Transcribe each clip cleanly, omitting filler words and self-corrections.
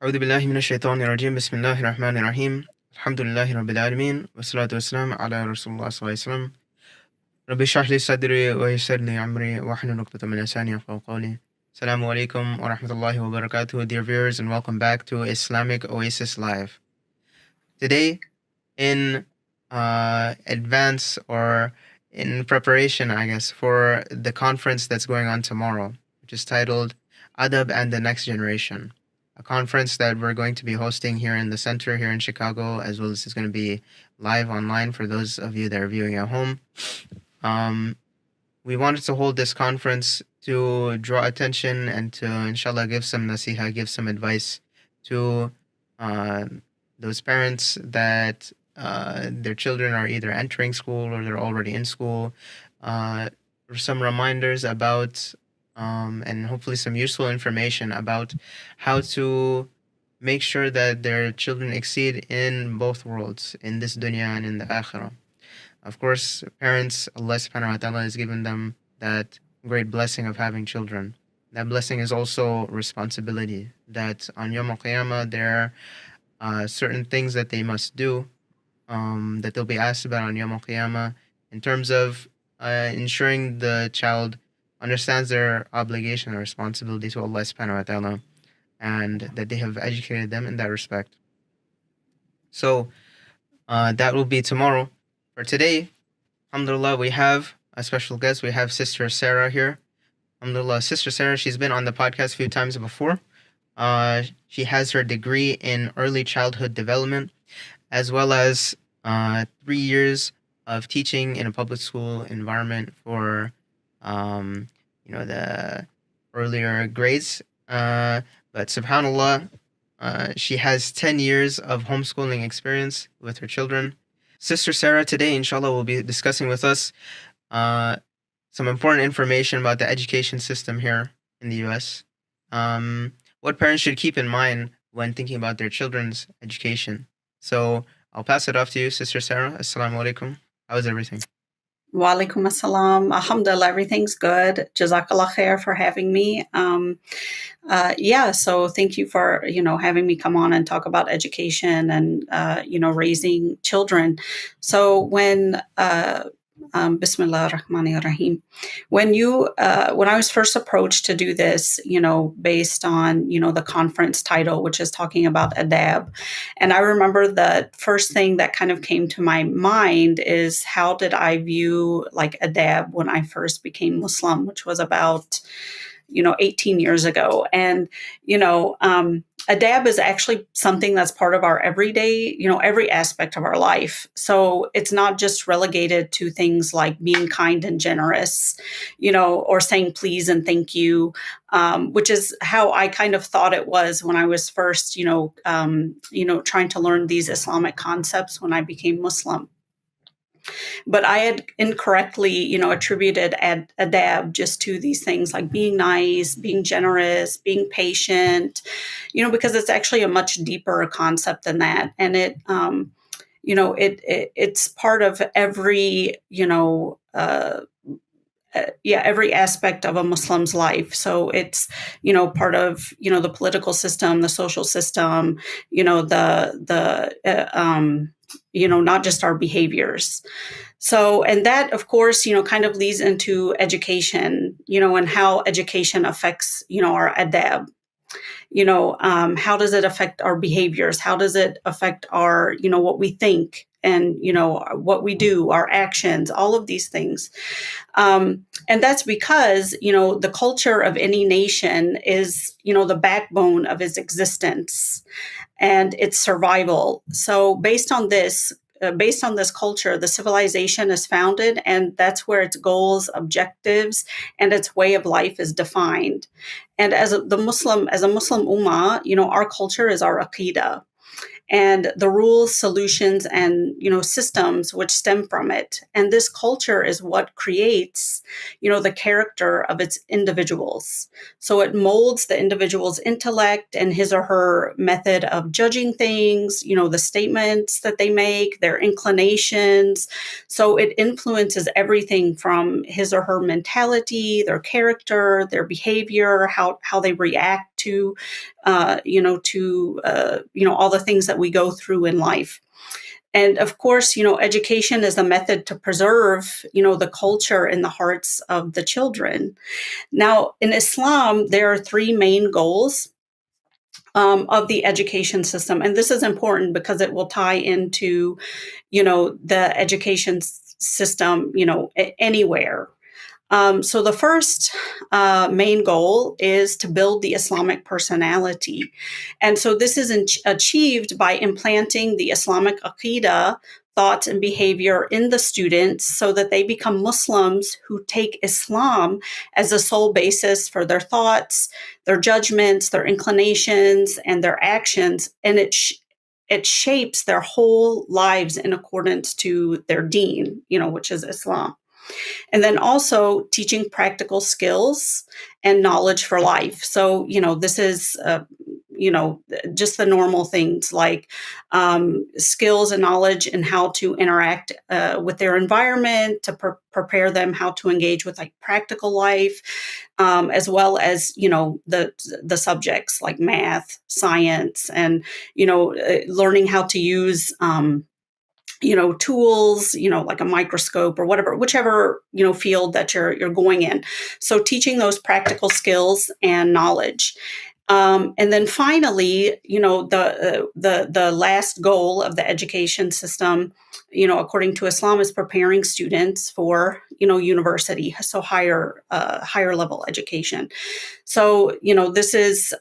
أعوذ بالله من الشيطان الرجيم بسم الله الرحمن الرحيم الحمد لله رب العالمين والصلاة والسلام على رسول الله صلى الله عليه وسلم رب اشرح لي صدري ويسر لي أمري واحلل عقدة من لساني يفقهوا قولي. Assalamu alaikum wa rahmatullahi wa barakatuh, dear viewers, and welcome back to Islamic Oasis Live. Today, in advance or in preparation, I guess, for the conference that's going on tomorrow, which is titled Adab and the Next Generation, a conference that we're going to be hosting here in the center here in Chicago, as well as it's going to be live online for those of you that are viewing at home. We wanted to hold this conference to draw attention and to, inshallah, give some nasiha, give some advice to those parents that their children are either entering school or they're already in school. Some reminders about and hopefully some useful information about how to make sure that their children exceed in both worlds, in this dunya and in the akhirah. Of course, parents, Allah subhanahu wa ta'ala has given them that great blessing of having children. That blessing is also responsibility, that on Yawm al-Qiyamah there are certain things that they must do, that they'll be asked about on Yawm al-Qiyamah in terms of ensuring the child understands their obligation or responsibility to Allah subhanahu wa ta'ala, and that they have educated them in that respect. So that will be tomorrow. For today, alhamdulillah, we have a special guest. We have Sister Sarah here. Alhamdulillah, Sister Sarah, she's been on the podcast a few times before. She has her degree in early childhood development, as well as 3 years of teaching in a public school environment for the earlier grades. But subhanallah, she has 10 years of homeschooling experience with her children. Sister Sarah today, inshallah, will be discussing with us some important information about the education system here in the US. What parents should keep in mind when thinking about their children's education. So I'll pass it off to you, Sister Sarah. Assalamu alaikum. How's everything? Wa alaikum assalam. Alhamdulillah, everything's good. Jazakallah khair for having me. So thank you for, having me come on and talk about education and, raising children. So when, Bismillah ar-Rahman ar-Rahim. When I was first approached to do this, based on, the conference title, which is talking about adab. And I remember the first thing that kind of came to my mind is how did I view like adab when I first became Muslim, which was about 18 years ago. And, adab is actually something that's part of our everyday, every aspect of our life. So it's not just relegated to things like being kind and generous, or saying please and thank you, which is how I kind of thought it was when I was first, trying to learn these Islamic concepts when I became Muslim. But I had incorrectly, attributed adab just to these things like being nice, being generous, being patient, because it's actually a much deeper concept than that. And it's part of every, every aspect of a Muslim's life. So it's, part of, the political system, the social system, not just our behaviors. So, and that, of course, kind of leads into education, and how education affects, our adab. How does it affect our behaviors? How does it affect our, what we think and, what we do, our actions, all of these things. And that's because, the culture of any nation is, the backbone of its existence and its survival. So based on this culture, the civilization is founded, and that's where its goals, objectives, and its way of life is defined. And as a Muslim ummah, our culture is our aqidah, and the rules, solutions, and systems which stem from it. And this culture is what creates, the character of its individuals. So it molds the individual's intellect and his or her method of judging things, the statements that they make, their inclinations. So it influences everything from his or her mentality, their character, their behavior, how they react to to all the things that we go through in life. And of course, education is a method to preserve, the culture in the hearts of the children. Now, in Islam, there are three main goals of the education system. And this is important because it will tie into, the education system, anywhere. So the first main goal is to build the Islamic personality. And so this is achieved by implanting the Islamic Aqidah, thoughts and behavior in the students so that they become Muslims who take Islam as the sole basis for their thoughts, their judgments, their inclinations, and their actions. And it shapes their whole lives in accordance to their deen, which is Islam. And then also teaching practical skills and knowledge for life. So, this is, just the normal things like skills and knowledge and how to interact with their environment, to prepare them how to engage with like practical life, as well as, the subjects like math, science, and, learning how to use tools, like a microscope or whatever, whichever, field that you're going in. So teaching those practical skills and knowledge. And then finally, the last goal of the education system, according to Islam, is preparing students for, university, so higher level education. So, this is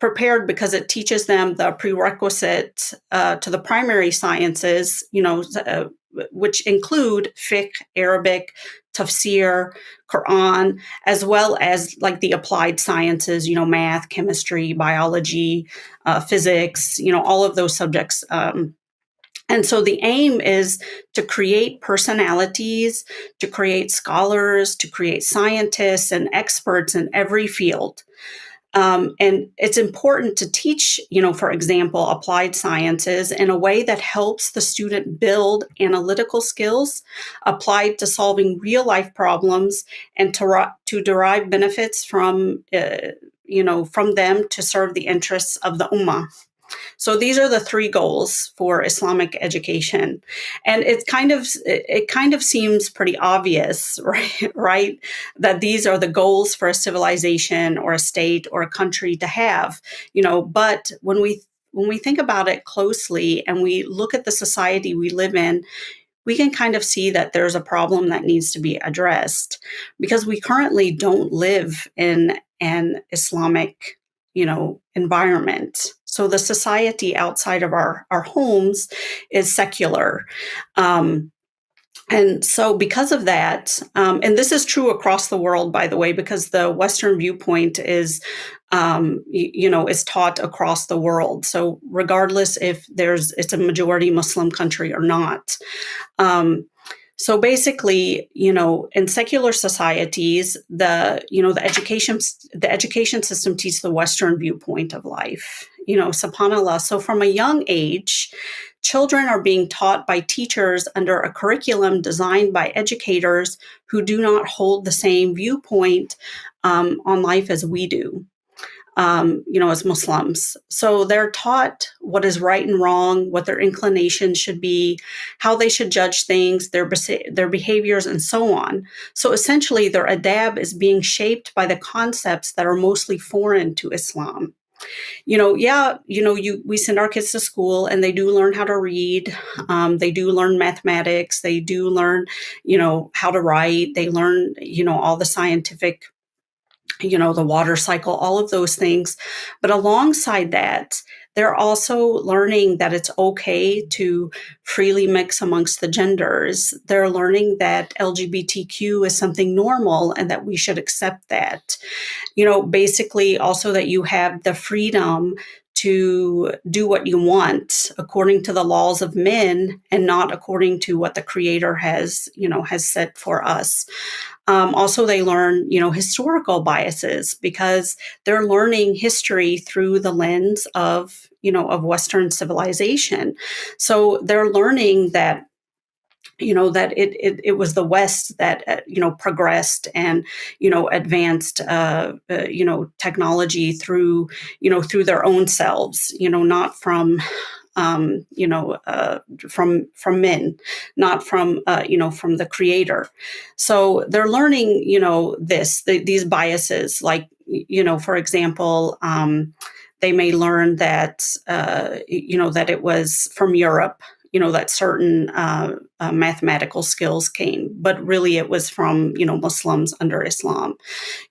prepared because it teaches them the prerequisite to the primary sciences, which include fiqh, Arabic, tafsir, Quran, as well as like the applied sciences, math, chemistry, biology, physics, all of those subjects. And so the aim is to create personalities, to create scholars, to create scientists and experts in every field. And it's important to teach, for example, applied sciences in a way that helps the student build analytical skills applied to solving real life problems and to derive benefits from, from them to serve the interests of the Ummah. So these are the three goals for Islamic education. And it kind of seems pretty obvious, right? Right? That these are the goals for a civilization or a state or a country to have, but when we think about it closely and we look at the society we live in, we can kind of see that there's a problem that needs to be addressed because we currently don't live in an Islamic, environment. So the society outside of our homes is secular. And so because of that, and this is true across the world, by the way, because the Western viewpoint is, is taught across the world. So regardless if it's a majority Muslim country or not. So basically, in secular societies, the education system teaches the Western viewpoint of life. SubhanAllah. So from a young age, children are being taught by teachers under a curriculum designed by educators who do not hold the same viewpoint on life as we do. As Muslims. So they're taught what is right and wrong, what their inclinations should be, how they should judge things, their behaviors, and so on. So essentially, their adab is being shaped by the concepts that are mostly foreign to Islam. We send our kids to school and they do learn how to read. They do learn mathematics. They do learn, how to write. They learn, all the scientific the water cycle, all of those things. But alongside that, they're also learning that it's okay to freely mix amongst the genders. They're learning that LGBTQ is something normal and that we should accept that. Basically also that you have the freedom to do what you want according to the laws of men and not according to what the Creator has set for us. Also, they learn, historical biases because they're learning history through the lens of Western civilization. So they're learning that, that it was the West that progressed and advanced technology through through their own selves, not from from men, not from from the creator. So they're learning these biases, like for example, they may learn that that it was from Europe, that certain mathematical skills came, but really it was from Muslims under Islam,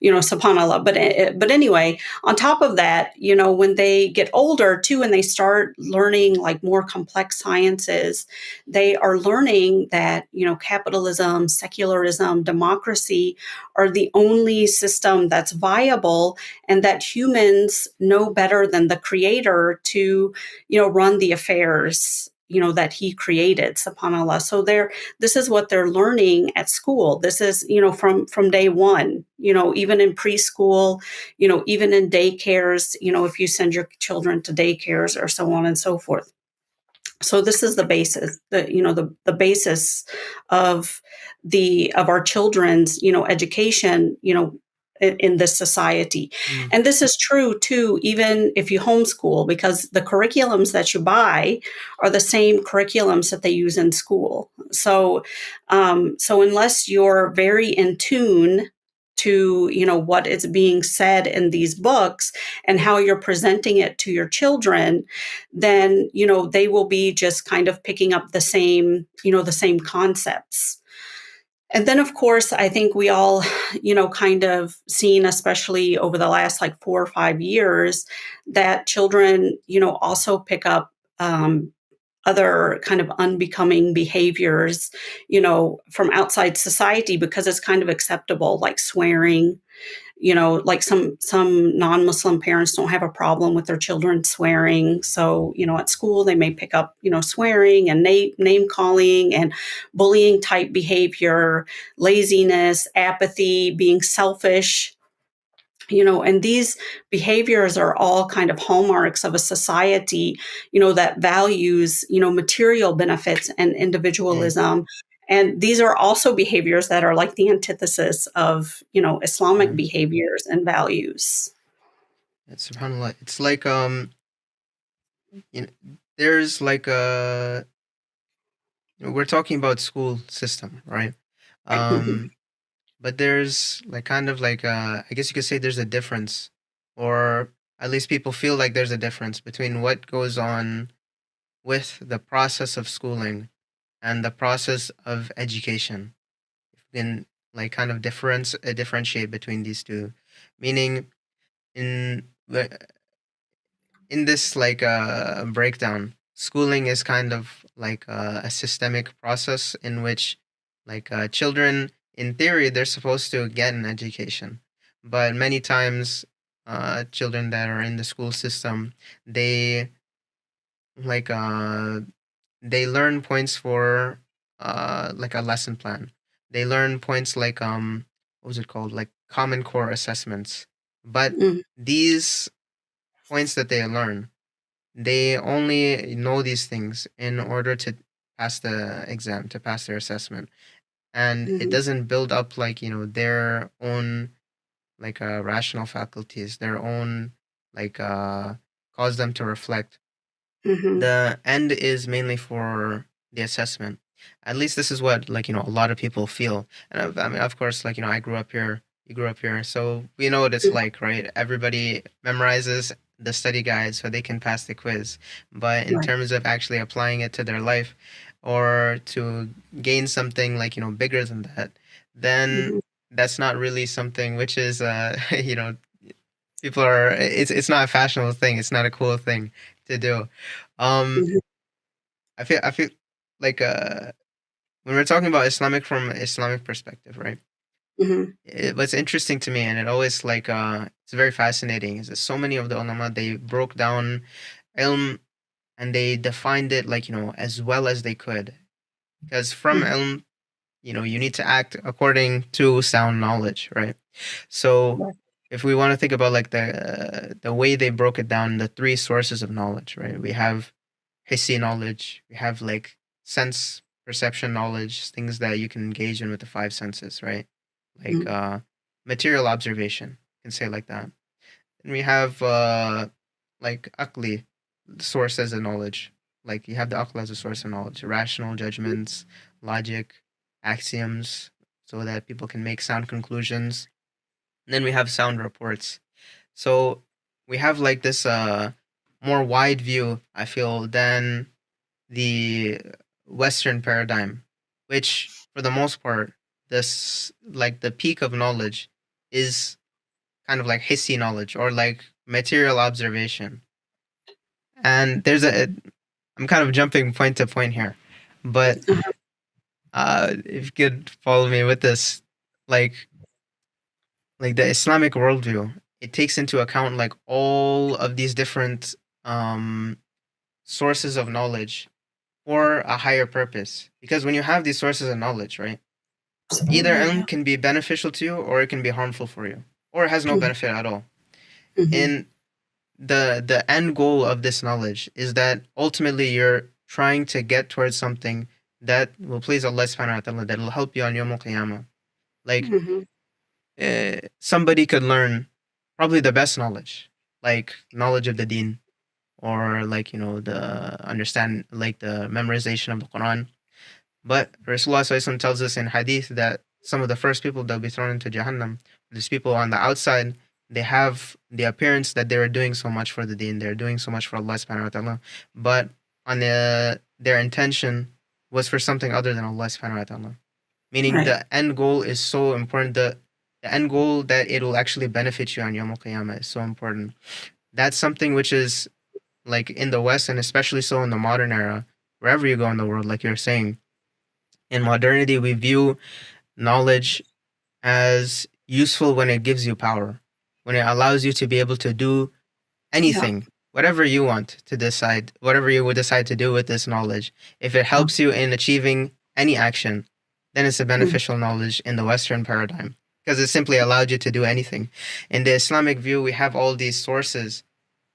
subhanallah. But anyway, on top of that, when they get older too and they start learning like more complex sciences, they are learning that capitalism, secularism, democracy are the only system that's viable, and that humans know better than the creator to run the affairs that he created, subhanallah. So this is what they're learning at school. This is from day one, even in preschool, even in daycares, if you send your children to daycares or so on and so forth. So this is the basis, the basis of our children's education, in this society. Mm. And this is true too, even if you homeschool, because the curriculums that you buy are the same curriculums that they use in school. So so unless you're very in tune to what is being said in these books and how you're presenting it to your children, then they will be just kind of picking up the same concepts. And then, of course, I think we all, kind of seen, especially over the last like 4 or 5 years, that children, also pick up other kind of unbecoming behaviors, from outside society, because it's kind of acceptable, like swearing. Like some non-Muslim parents don't have a problem with their children swearing. So, at school they may pick up, swearing and name calling and bullying type behavior, laziness, apathy, being selfish. And these behaviors are all kind of hallmarks of a society, that values, material benefits and Yeah. individualism. And these are also behaviors that are like the antithesis of, Islamic Yeah. behaviors and values. It's subhanallah. It's like you know, there's like a we're talking about school system, right? Right. Hmm. Um, but there's like kind of like I guess you could say there's a difference, or at least people feel like there's a difference between what goes on with the process of schooling and the process of education. If we can like kind of differentiate between these two, meaning in in this like breakdown, schooling is kind of like a systemic process in which like children in theory they're supposed to get an education, but many times children that are in the school system, they like they learn points for like a lesson plan. They learn points like what was it called, like common core assessments, but Hmm. these points that they learn, they only know these things in order to pass the exam, to pass their assessment. And it Hmm. doesn't build up like, their own like rational faculties, their own like cause them to reflect. Hmm. The end is mainly for the assessment. At least this is what like a lot of people feel. And I mean, of course, like I grew up here, you grew up here, so we know what it's like, right? Everybody memorizes the study guide so they can pass the quiz. But in Right. terms of actually applying it to their life or to gain something like bigger than that, then Hmm. that's not really something which is people are, it's not a fashionable thing, it's not a cool thing to do. um Hmm. I feel like when we're talking about Islamic from Islamic perspective, right? Hmm. What's interesting to me, and it always like it's very fascinating, is that so many of the ulama, they broke down ilm and they defined it like as well as they could, because from Hmm. ilm, you need to act according to sound knowledge, right? So Right. if we want to think about like the way they broke it down, the three sources of knowledge, right? We have hissi knowledge, we have like sense perception knowledge, things that you can engage in with the five senses, right? Like material observation, you can say it like that. And we have like akli, the source as a knowledge. Like you have the akl as a source of knowledge, rational judgments, logic, axioms, so that people can make sound conclusions. And then we have sound reports. So we have like this more wide view, I feel, than the Western paradigm, which for the most part, this like the peak of knowledge is kind of like hissy knowledge or like material observation. And I'm kind of jumping point to point here, but if you could follow me with this, like the Islamic worldview, it takes into account like all of these different um, sources of knowledge for a higher purpose. Because when you have these sources of knowledge, right, either Absolutely, ilm yeah. can be beneficial to you or it can be harmful for you, or it has no Mhm, benefit at all. mhm. And the end goal of this knowledge is that ultimately you're trying to get towards something that will please Allah subhanahu wa ta'ala, that will help you on Yawm al-Qiyamah. Like Mhm. somebody could learn probably the best knowledge, like knowledge of the deen, or like the understand like the memorization of the Quran. But Rasulullah SAW tells us in hadith that some of the first people that will be thrown into Jahannam, these people on the outside, they have the appearance that they were doing so much for the deen, they're doing so much for Allah subhanahu wa ta'ala, but on their intention was for something other than Allah subhanahu wa ta'ala. Meaning Right. the end goal is so important. The end goal that it will actually benefit you on Yom Al Qiyamah is so important. That's something which is like in the West and especially so in the modern era, wherever you go in the world, like you're saying, in modernity, we view knowledge as useful when it gives you power, when it allows you to be able to do Yeah. anything, whatever you want to decide, whatever you would decide to do with this knowledge. If it Yeah. helps you in achieving any action, then it's a Mhm. beneficial knowledge in the Western paradigm because it simply allowed you to do anything. In the Islamic view, we have all these sources,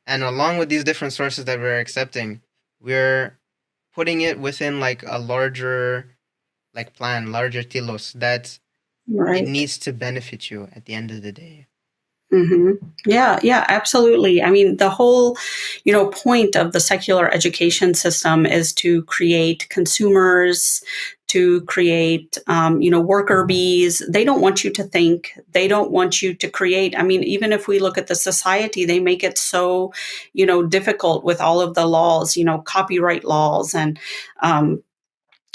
and along with these different sources that we're accepting, we're putting it within like a larger like plan, larger telos that it Right. needs to benefit you at the end of the day. Hmm. Yeah, yeah, absolutely. I mean, the whole, point of the secular education system is to create consumers, to create, worker bees. They don't want you to think. They don't want you to create. I mean, even if we look at the society, they make it so, difficult with all of the laws, copyright laws and,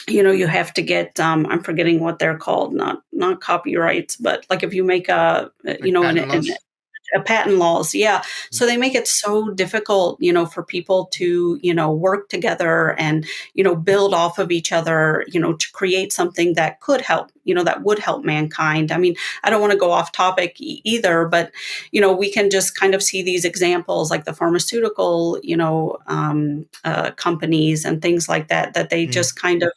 you have to get I'm forgetting what they're called, not copyrights, but like if you make Like patent an laws. patent laws, yeah. Mm. So they make it so difficult, for people to, work together and, build off of each other, to create something that could help, that would help mankind. I mean, I don't want to go off topic either, but, we can just kind of see these examples like the pharmaceutical, companies and things like that, that they Mm. just kind of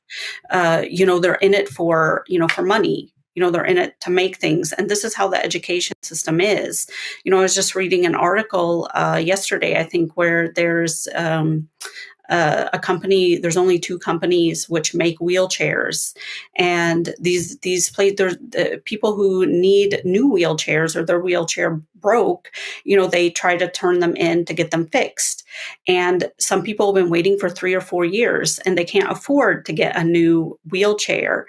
they're in it for, for money. They're in it to make things. And this is how the education system is. I was just reading an article yesterday, I think, where there's a company. There's only two companies which make wheelchairs, and these there's people who need new wheelchairs or their wheelchair broke. They try to turn them in to get them fixed, and some people have been waiting for 3 or 4 years, and they can't afford to get a new wheelchair.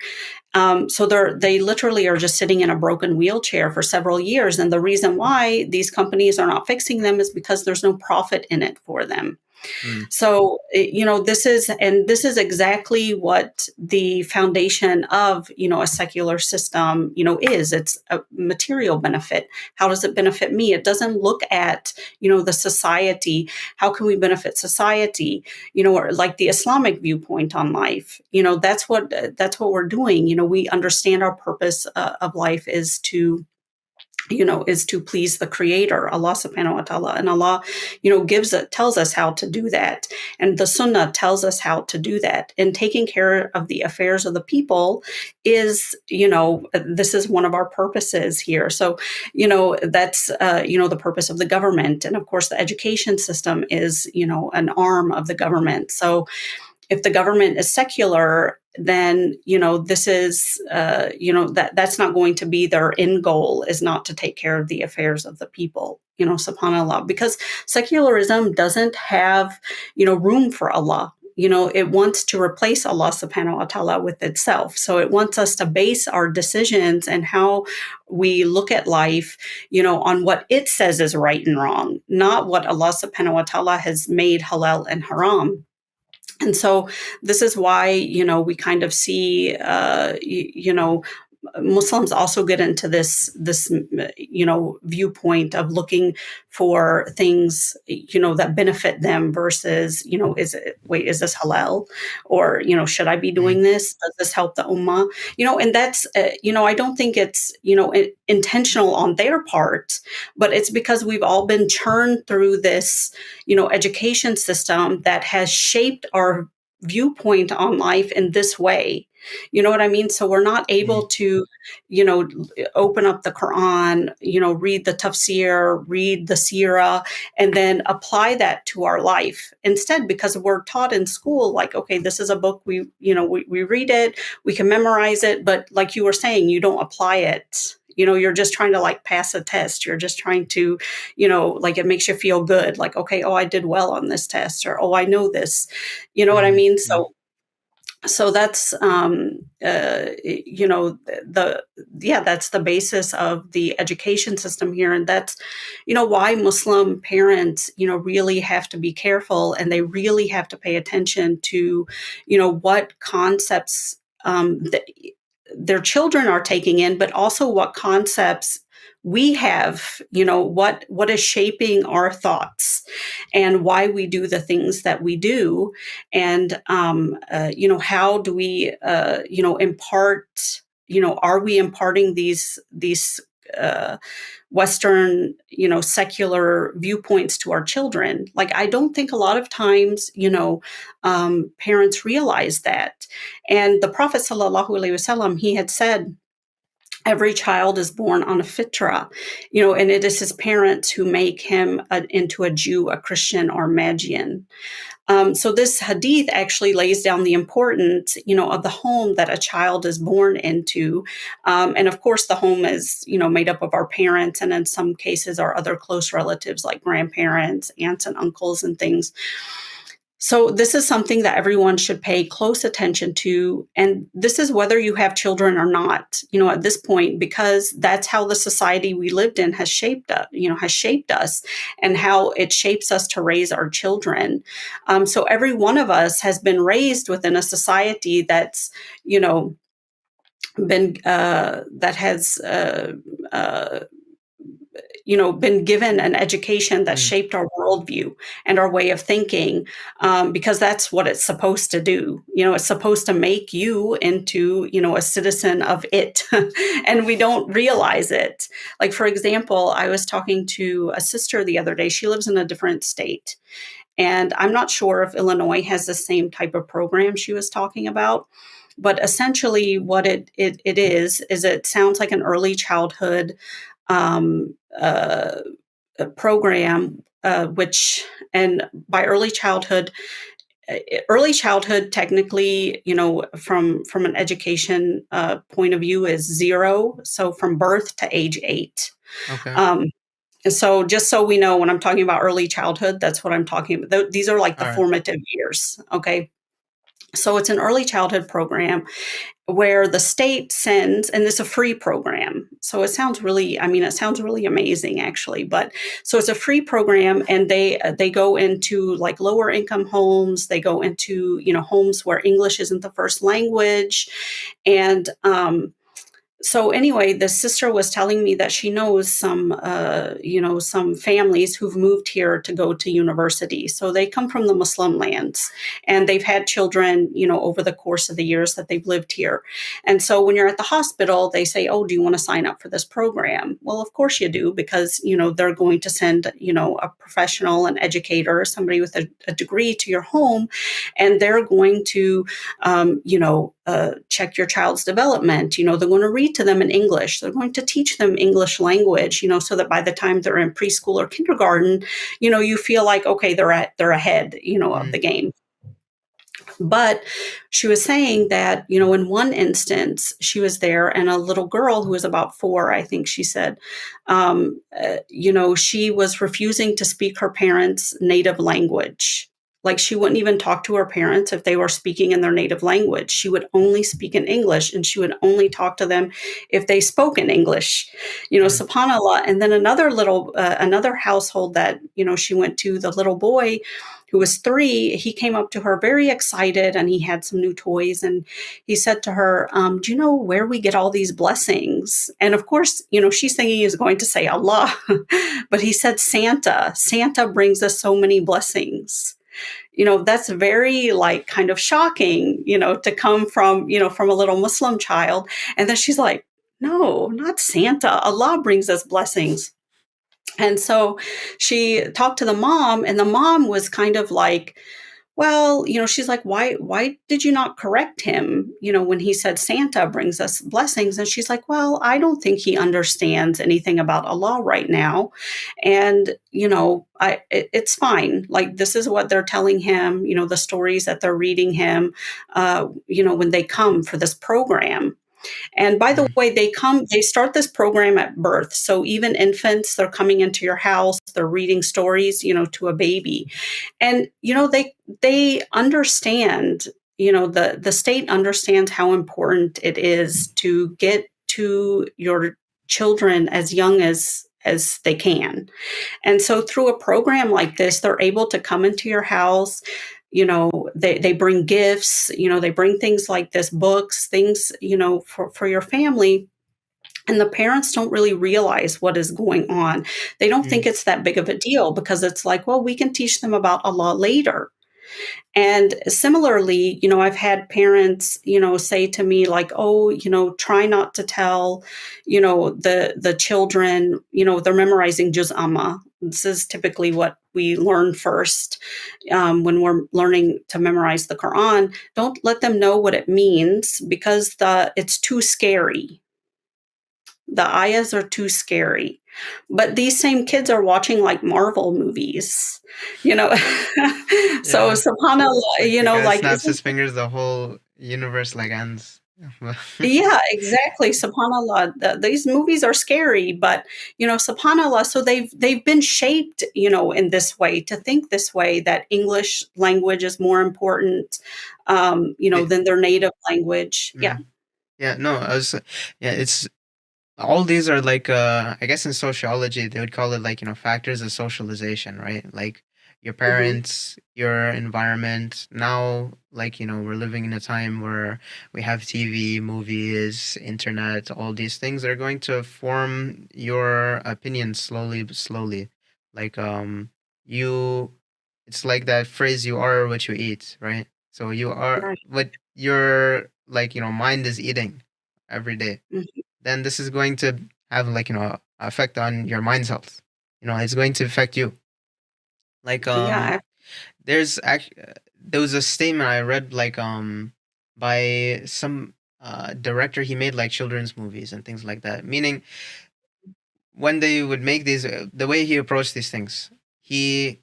So they literally are just sitting in a broken wheelchair for several years, and the reason why these companies are not fixing them is because there's no profit in it for them. Mm. So, this is exactly what the foundation of, a secular system, is. It's a material benefit. How does it benefit me? It doesn't look at, the society. How can we benefit society? Or like the Islamic viewpoint on life. That's what we're doing. We understand our purpose of life is to please the creator, Allah subhanahu wa ta'ala. And Allah, tells us how to do that. And the sunnah tells us how to do that. And taking care of the affairs of the people is, this is one of our purposes here. So, that's, the purpose of the government. And of course, the education system is, an arm of the government. So, if the government is secular, then this is that's not going to be their end goal, is not to take care of the affairs of the people, subhanallah, because secularism doesn't have room for Allah. It wants to replace Allah subhanahu wa ta'ala with itself. So it wants us to base our decisions and how we look at life, on what it says is right and wrong, not what Allah subhanahu wa ta'ala has made halal and haram. And so this is why, we kind of see, Muslims also get into this viewpoint of looking for things that benefit them versus is this halal, or should I be Mm. doing this, does this help the ummah, and that's I don't think it's intentional on their part, but it's because we've all been churned through this education system that has shaped our viewpoint on life in this way. You know what I mean? So we're not Mm. able to, you know, open up the Quran, read the tafsir, read the seerah, and then apply that to our life. Instead, because we're taught in school, like, okay, this is a book, we read it, we can memorize it, but like you were saying, you don't apply it. You're just trying to like pass a test. You're just trying to, like it makes you feel good. Like, okay, oh, I did well on this test, or oh, I know this. You know what I Mm. mean? Mm. So that's that's the basis of the education system here, and that's why Muslim parents really have to be careful, and they really have to pay attention to what concepts that their children are taking in, but also what concepts we have, what is shaping our thoughts and why we do the things that we do. And how do we impart, are we imparting these Western, secular viewpoints to our children? Like, I don't think a lot of times, parents realize that. And the Prophet sallallahu alaihi wasallam, he had said, every child is born on a fitra, and it is his parents who make him into a Jew, a Christian, or Magian. So this hadith actually lays down the importance, of the home that a child is born into. And of course, the home is, made up of our parents, and in some cases, our other close relatives like grandparents, aunts and uncles and things. So this is something that everyone should pay close attention to. And this is whether you have children or not, at this point, because that's how the society we lived in has shaped us, and how it shapes us to raise our children. So every one of us has been raised within a society that's, been that has been given an education that Mm. shaped our worldview and our way of thinking, because that's what it's supposed to do. It's supposed to make you into, a citizen of it, and we don't realize it. Like, for example, I was talking to a sister the other day. She lives in a different state, and I'm not sure if Illinois has the same type of program she was talking about. But essentially, what it is it sounds like an early childhood um, uh, program, which, and by early childhood, technically, from an education point of view, is 0. So from birth to age 8. Okay. Um, so just so we know, when I'm talking about early childhood, that's what I'm talking about. These are like the All right. formative years. Okay. So it's an early childhood program where the state sends, and it's a free program. So it sounds really amazing, actually. But so it's a free program, and they go into like lower income homes. They go into, homes where English isn't the first language. And so anyway, the sister was telling me that she knows some families who've moved here to go to university. So they come from the Muslim lands, and they've had children, over the course of the years that they've lived here. And so when you're at the hospital, they say, oh, do you want to sign up for this program? Well, of course you do, because, they're going to send, a professional, an educator, somebody with a degree to your home, and they're going to, check your child's development. They're going to read to them in English. They're going to teach them English language, so that by the time they're in preschool or kindergarten, you feel like, okay, they're ahead, of Mm. the game. But she was saying that, in one instance, she was there and a little girl who was about 4, I think she said, she was refusing to speak her parents' native language. Like she wouldn't even talk to her parents if they were speaking in their native language. She would only speak in English and she would only talk to them if they spoke in English, Mm, subhanAllah. And then another household that, she went to, the little boy who was 3, he came up to her very excited and he had some new toys. And he said to her, do you know where we get all these blessings? And of course, she's thinking he's going to say Allah, but he said Santa. Santa brings us so many blessings. That's very like kind of shocking, to come from a little Muslim child. And then she's like, no, not Santa. Allah brings us blessings. And so she talked to the mom, and the mom was kind of like, well, she's like, why did you not correct him, when he said Santa brings us blessings? And she's like, well, I don't think he understands anything about Allah right now. And, it's fine. Like, this is what they're telling him, the stories that they're reading him, when they come for this program. And by the mm, way, they start this program at birth. So even infants, they're coming into your house, they're reading stories, to a baby. And, they understand, the state understands how important it is to get to your children as young as they can. And so through a program like this, they're able to come into your house. They bring gifts, they bring things like this, books, things, for your family. And the parents don't really realize what is going on. They don't think mm, it's that big of a deal because it's like, well, we can teach them about Allah later. And similarly, I've had parents, say to me like, oh, try not to tell, the children, they're memorizing Juz Amma. This is typically what we learn first when we're learning to memorize the Quran. Don't let them know what it means because it's too scary. The ayahs are too scary. But these same kids are watching like Marvel movies, you know. So yeah. subhanallah, Like the guy like snaps isn't his fingers, the whole universe like ends. yeah, exactly. Subhanallah. These movies are scary, but subhanallah. So they've been shaped, in this way to think this way that English language is more important, Yeah, than their native language. Yeah, mm. Yeah, no, I was, yeah, it's all these are like I guess in sociology they would call it like, factors of socialization, right? Like your hmm, parents, your environment. Now, like, we're living in a time where we have TV, movies, internet, all these things are going to form your opinion slowly but slowly. Like you it's like that phrase, you are what you eat, right? So you are right. what your, like, mind is eating every day, Mhm. then this is going to have, like, effect on your mind's health. It's going to affect you. Like Yeah, there was a statement I read, like, by some director. He made like children's movies and things like that, meaning when they would make these, the way he approached these things, he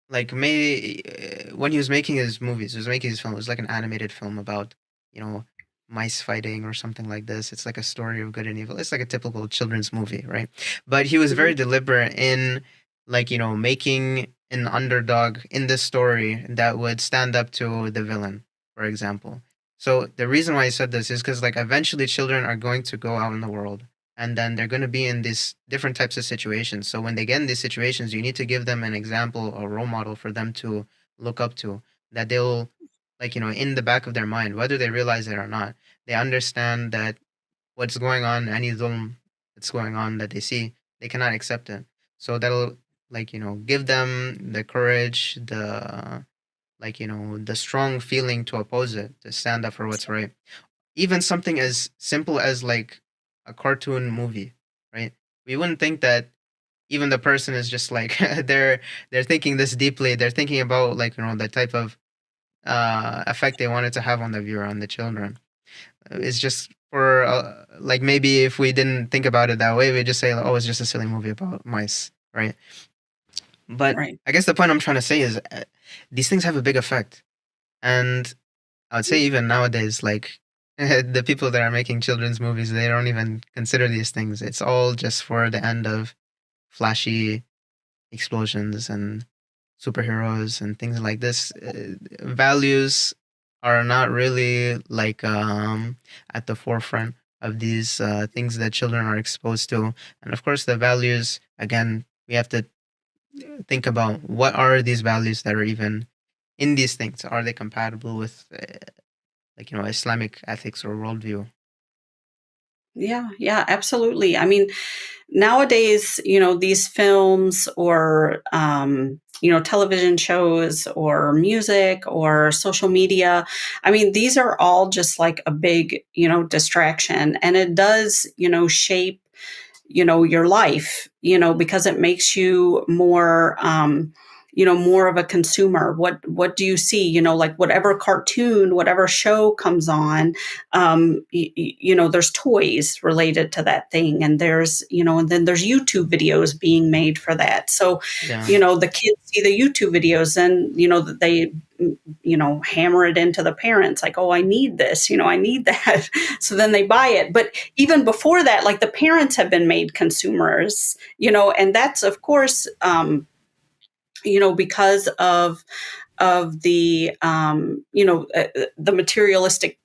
like made when he was making his movies, he was making his film, it was like an animated film about, you know mice fighting or something like this. It's like a story of good and evil. It's like a typical children's movie, right? But he was mhm, very deliberate in, like, making an underdog in this story that would stand up to the villain, for example. So the reason why I said this is because, like, eventually children are going to go out in the world, and then they're going to be in these different types of situations. So when they get in these situations, you need to give them an example, a role model for them to look up to, that they'll, like, in the back of their mind, whether they realize it or not, they understand that what's going on, any zulm that's going on that they see, they cannot accept it. So that'll, like, give them the courage, the, like, the strong feeling to oppose it, to stand up for what's right. Even something as simple as, like, a cartoon movie, right? We wouldn't think that even the person is just like they're thinking this deeply. They're thinking about, like, the type of effect they wanted to have on the viewer, on the children. It's just for, like, maybe if we didn't think about it that way, we just say, oh, it's just a silly movie about mice, right? But right. I guess the point I'm trying to say is, these things have a big effect. And I would say even nowadays, like the people that are making children's movies, they don't even consider these things. It's all just for the end of flashy explosions and superheroes and things like this. Values are not really like at the forefront of these things that children are exposed to. And of course, the values, again, we have to think about what are these values that are even in these things. Are they compatible with like Islamic ethics or worldview? Yeah, yeah, absolutely. I mean, nowadays, these films or, television shows or music or social media, I mean, these are all just like a big, distraction. And it does, shape your life, because it makes you more, more of a consumer. What do you see? Like whatever cartoon, whatever show comes on, there's toys related to that thing, and and then there's YouTube videos being made for that. So Yeah, the kids see the YouTube videos, and that they hammer it into the parents like, oh, I need this, I need that. So then they buy it. But even before that, like, the parents have been made consumers, and that's, of course, because of the materialistic,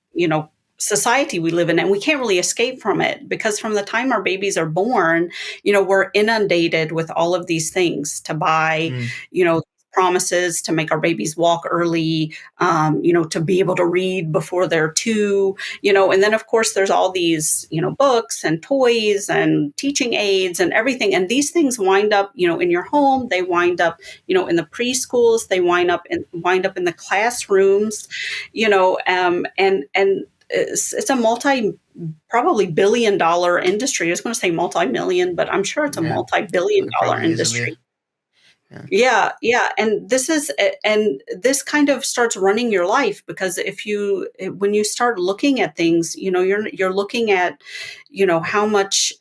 society we live in, and we can't really escape from it, because from the time our babies are born, we're inundated with all of these things to buy, mm, promises to make our babies walk early, to be able to read before they're two, and then of course there's all these, books and toys and teaching aids and everything, and these things wind up, in your home. They wind up, in the preschools. They wind up in the classrooms, and it's a probably billion-dollar industry. I was going to say multi-million, but I'm sure it's a yeah, multi-billion dollar probably easily. industry. Yeah, Yeah, yeah, and this kind of starts running your life, because when you start looking at things, you're looking at, how much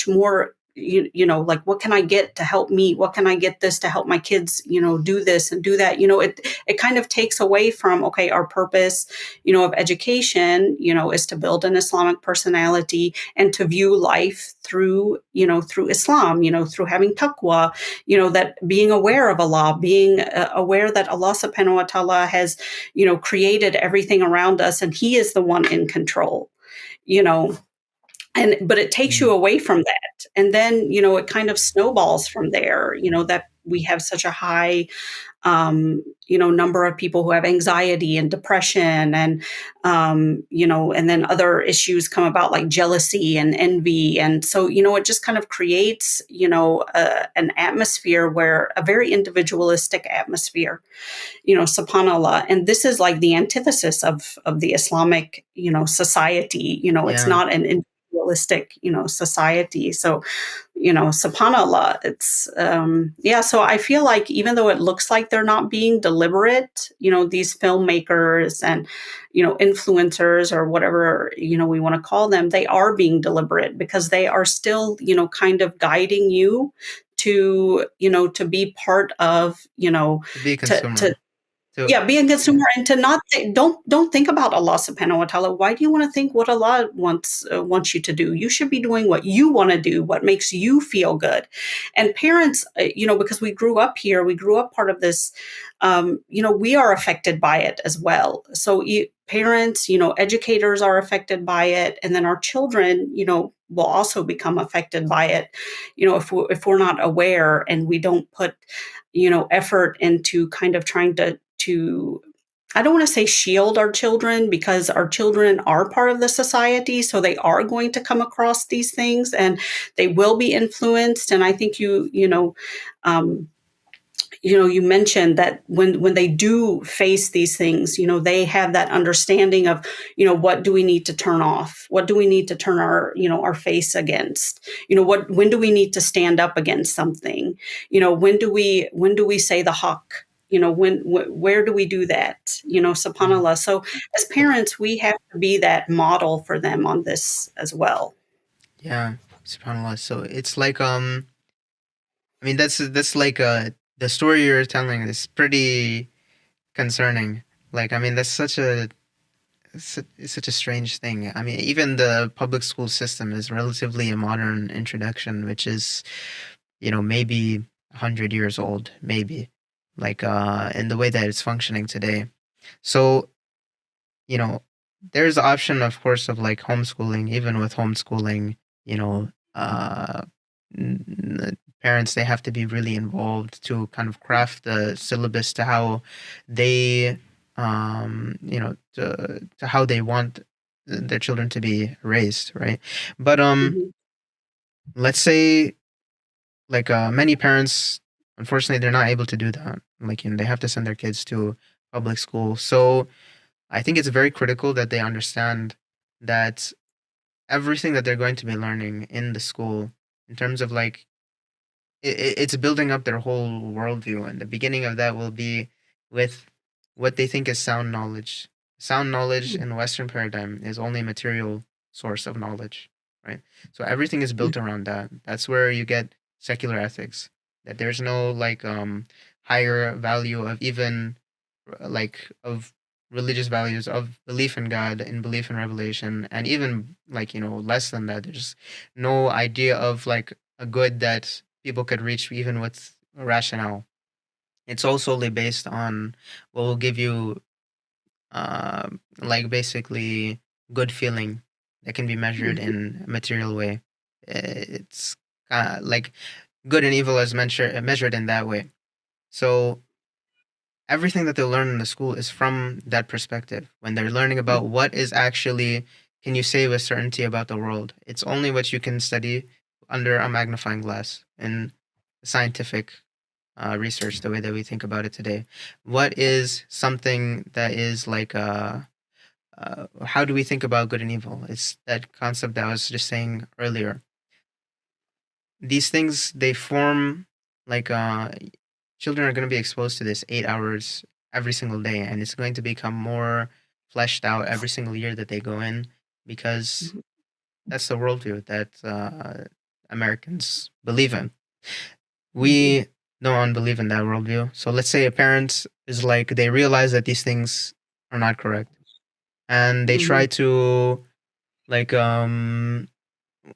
more, like, what can I get to help me? What can I get this to help my kids, do this and do that? It kind of takes away from, okay, our purpose, of education, is to build an Islamic personality and to view life through Islam, through having taqwa, that being aware of Allah, being aware that Allah subhanahu wa ta'ala has, created everything around us, and He is the one in control, you know. But it takes you mm, away from that. And then, it kind of snowballs from there, that we have such a high, number of people who have anxiety and depression, and and then other issues come about, like jealousy and envy, and so it just kind of creates, an atmosphere, where a very individualistic atmosphere, subhanallah. And this is like the antithesis of the Islamic, society. It's yeah, not an individualistic, society. So subhanallah, it's yeah. So I feel like, even though it looks like they're not being deliberate, these filmmakers and influencers, or whatever we want to call them, they are being deliberate, because they are still, kind of guiding you to be part of, to be a to consumer. So yeah, be a yeah, consumer, and to not don't think about Allah subhanahu wa ta'ala. Why do you want to think what Allah wants you to do? You should be doing what you want to do, what makes you feel good. And parents, because we grew up part of this, we are affected by it as well. So parents, educators are affected by it, and then our children, will also become affected by it. If we're not aware, and we don't put, effort into kind of trying to I don't want to say shield our children, because our children are part of the society, so they are going to come across these things, and they will be influenced. And I think um, you mentioned that when they do face these things, they have that understanding of, what do we need to turn off? What do we need to turn our face against? When do we need to stand up against something? When do we say the hawk? Where do we do that? mm, Subhanallah. So as it, parents, we have to be that model for them on this as well. yeah, subhanallah. So it's like I mean that's like the story you're telling is pretty concerning. Like, I mean, that's such a strange thing. I mean, even the public school system is relatively a modern introduction, which is, maybe 100 years old, maybe, like, in the way that it's functioning today. So, you know, there's the option, of course, of like homeschooling. Even with homeschooling, you know, parents, they have to be really involved to kind of craft the syllabus to how they, to how they want their children to be raised, right? But Mhm. let's say like many parents, unfortunately, they're not able to do that. Like, they have to send their kids to public school. So I think it's very critical that they understand that everything that they're going to be learning in the school, in terms of like, it's building up their whole worldview, and the beginning of that will be with what they think is sound knowledge. Sound knowledge in the Western paradigm is only a material source of knowledge, right? So everything is built around that. That's where you get secular ethics. That there's no like higher value of even like of religious values, of belief in God, in belief in revelation, and even like, less than that. There's no idea of like a good that people could reach even with rationale. It's all solely based on what will give you like basically good feeling that can be measured Mhm. in a material way. It's like good and evil is measured in that way. So everything that they learn in the school is from that perspective. When they're learning about what is actually, can you say with certainty about the world, it's only what you can study under a magnifying glass in scientific research, the way that we think about it today. What is something that is like how do we think about good and evil? It's that concept that I was just saying earlier. These things, they form like children are going to be exposed to this 8 hours every single day, and it's going to become more fleshed out every single year that they go in, because Mhm. that's the worldview that Americans believe in. Mhm. We don't believe in that worldview. So let's say a parent is like, they realize that these things are not correct, and Mhm. like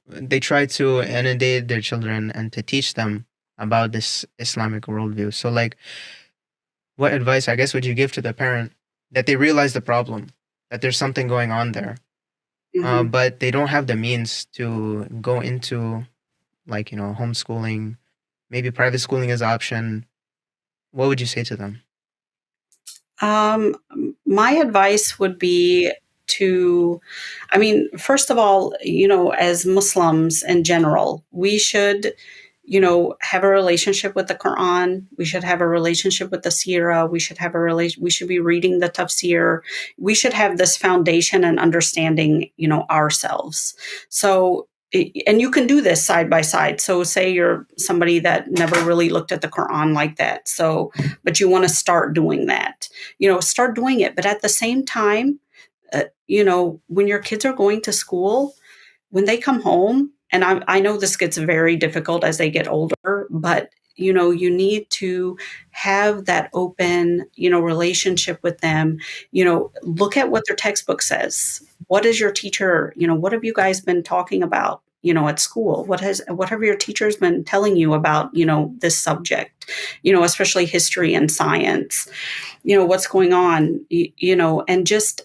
they try to inundate their children and to teach them about this Islamic worldview. So like, what advice, I guess, would you give to the parent that they realize the problem, that there's something going on there, Mhm. but they don't have the means to go into like, homeschooling, maybe private schooling is option. What would you say to them? My advice would be to, I mean, first of all, as Muslims in general, we should, have a relationship with the Quran. We should have a relationship with the Sirah. We should have a relation. We should be reading the Tafsir. We should have this foundation and understanding, ourselves. So, and you can do this side by side. So, say you're somebody that never really looked at the Quran like that. So, but you want to start doing that, start doing it. But at the same time, when your kids are going to school, when they come home, and I know this gets very difficult as they get older, but you need to have that open, relationship with them. Look at what their textbook says. What is your teacher, what have you guys been talking about, at school? What have your teachers been telling you about, this subject, especially history and science, what's going on, and just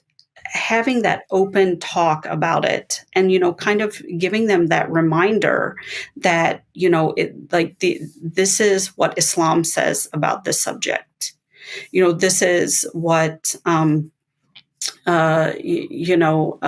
having that open talk about it, and kind of giving them that reminder that this is what Islam says about this subject. This is what you know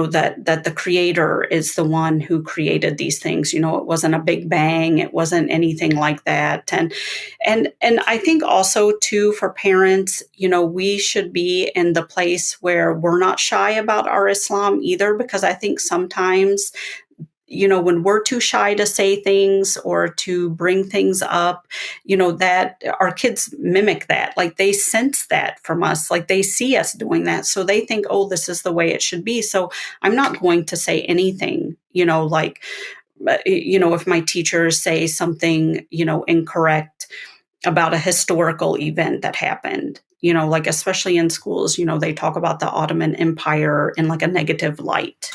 that the creator is the one who created these things. It wasn't a big bang, it wasn't anything like that. And I think also too, for parents, we should be in the place where we're not shy about our Islam either, because I think sometimes, when we're too shy to say things or to bring things up, that our kids mimic that. Like, they sense that from us, like they see us doing that. So they think, oh, this is the way it should be. So I'm not going to say anything, like, if my teachers say something, incorrect about a historical event that happened, like especially in schools, they talk about the Ottoman Empire in like a negative light,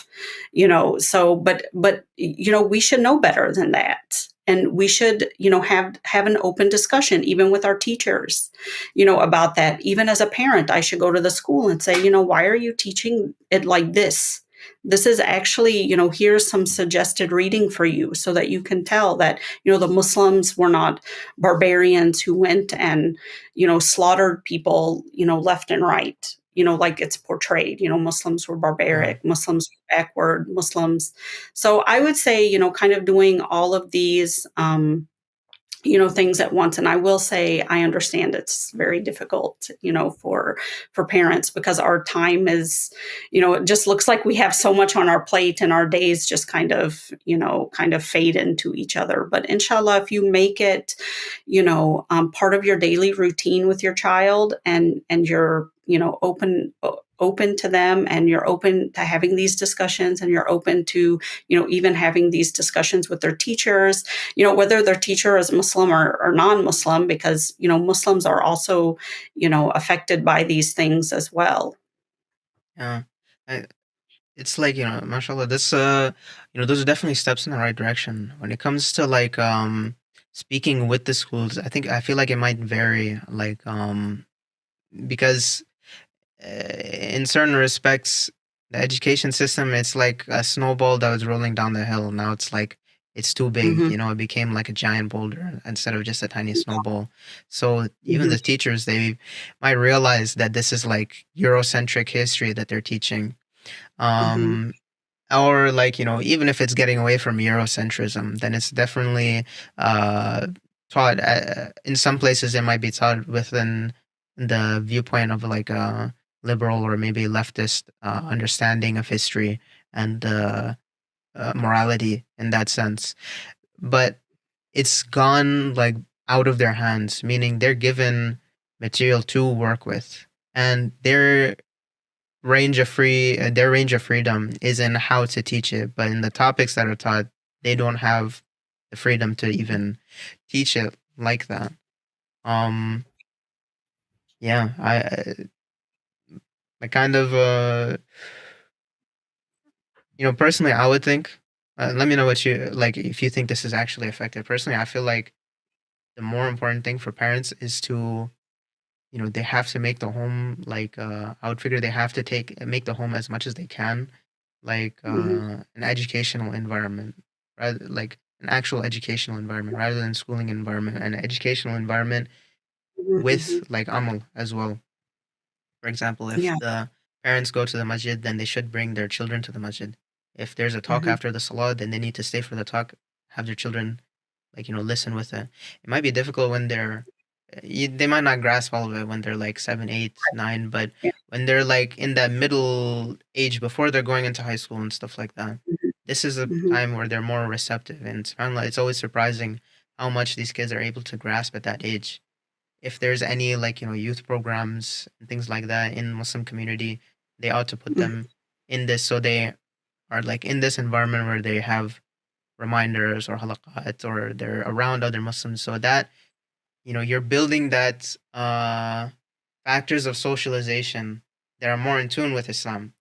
so but we should know better than that. And we should, have an open discussion, even with our teachers, about that. Even as a parent, I should go to the school and say, why are you teaching it like this? This is actually, here's some suggested reading for you so that you can tell that, the Muslims were not barbarians who went and, slaughtered people, left and right, like it's portrayed. Muslims were Yeah. barbaric, Muslims were backward, Muslims. So I would say, kind of doing all of these, things at once. And I will say I understand it's very difficult, for parents, because our time is, it just looks like we have so much on our plate, and our days just kind of fade into each other. But inshallah, if you make it, part of your daily routine with your child, and you're, open to them, and you're open to having these discussions, and you're open to, even having these discussions with their teachers, whether their teacher is Muslim or non-Muslim, because, Muslims are also, affected by these things as well. Yeah. I, it's like, mashallah, those are definitely steps in the right direction. When it comes to like speaking with the schools, I feel like it might vary, like because in certain respects, the education system, it's like a snowball that was rolling down the hill. Now it's like it's too big, Hmm. it became like a giant boulder instead of just a tiny snowball. So even Hmm. the teachers, they might realize that this is like Eurocentric history that they're teaching. Hmm. Um, or like, even if it's getting away from Eurocentrism, then it's definitely uh, taught. In some places, it might be taught within the viewpoint of like a liberal or maybe leftist understanding of history and morality in that sense. But it's gone like out of their hands, meaning they're given material to work with, and their range of freedom is in how to teach it, but in the topics that are taught, they don't have the freedom to even teach it like that. Um, yeah, I kind of personally, I would think. Let me know what you like if you think this is actually effective. Personally, I feel like the more important thing for parents is to they have to make the home like I would figure they have to take make the home as much as they can like Hmm. an educational environment, rather like an actual educational environment rather than schooling environment, an educational environment Hmm. with like amal as well. For example, if Yeah. the parents go to the masjid, then they should bring their children to the masjid. If there's a talk Hmm. after the salah, then they need to stay for the talk, have their children like listen with it. It might be difficult when they might not grasp all of it when they're like 7, 8, 9, but Yeah. when they're like in that middle age before they're going into high school and stuff like that, this is a Hmm. time where they're more receptive. And subhanAllah, it's always surprising how much these kids are able to grasp at that age. If there's any like youth programs and things like that in Muslim community, they ought to put Hmm. them in this, so they are like in this environment where they have reminders or halaqat or they're around other Muslims, so that you're building that factors of socialization that are more in tune with Islam,